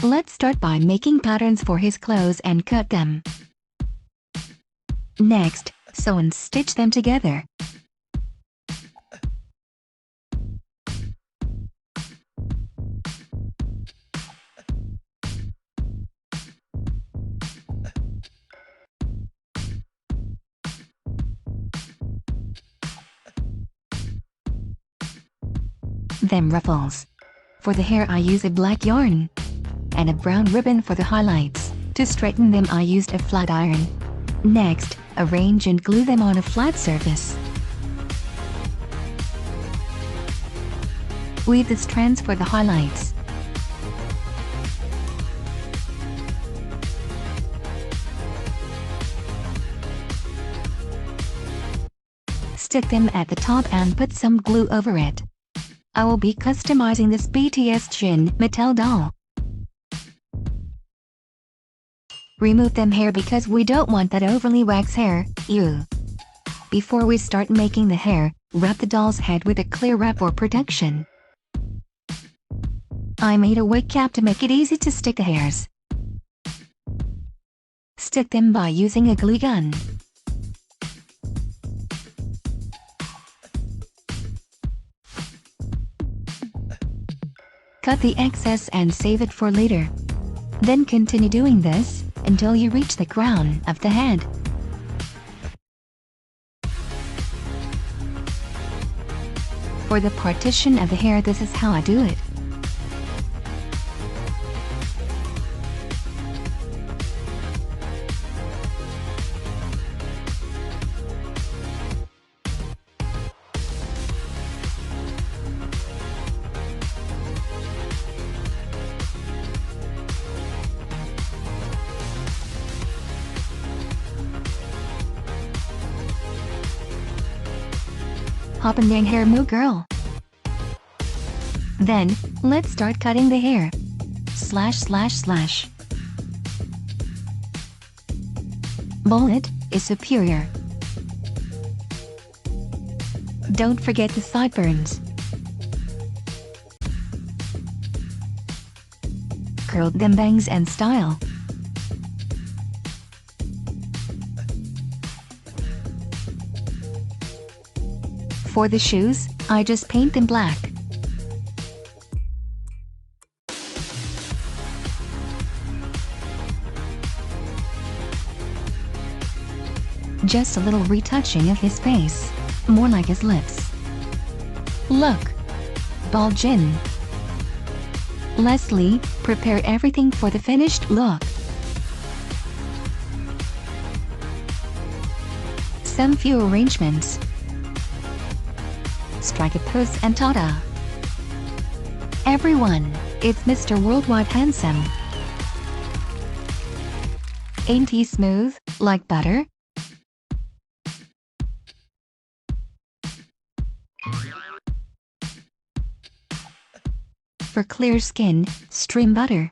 Let's start by making patterns for his clothes and cut them. Next, sew and stitch them together. Then ruffles. For the hair I use a black yarn and a brown ribbon for the highlights. To straighten them I used a flat iron. Next, arrange and glue them on a flat surface. Weave the strands for the highlights. Stick them at the top and put some glue over it. I will be customizing this BTS JIN Mattel doll. Remove them hair because we don't want that overly wax hair, ew. Before we start making the hair, wrap the doll's head with a clear wrap for protection. I made a wig cap to make it easy to stick the hairs. Stick them by using a glue gun. Cut the excess and save it for later. Then continue doing this until you reach the crown of the head. For the partition of the hair, this is how I do it. Hop in their hair, moo girl. Then, let's start cutting the hair. Slash slash slash. Bullet is superior. Don't forget the sideburns. Curl them bangs and style. For the shoes, I just paint them black. Just a little retouching of his face, more like his lips. Look. Ball Jin. Leslie, prepare everything for the finished look. Some few arrangements. Strike a pose and ta-da! Everyone, it's Mr. Worldwide Handsome. Ain't he smooth, like butter? For clear skin, stream butter.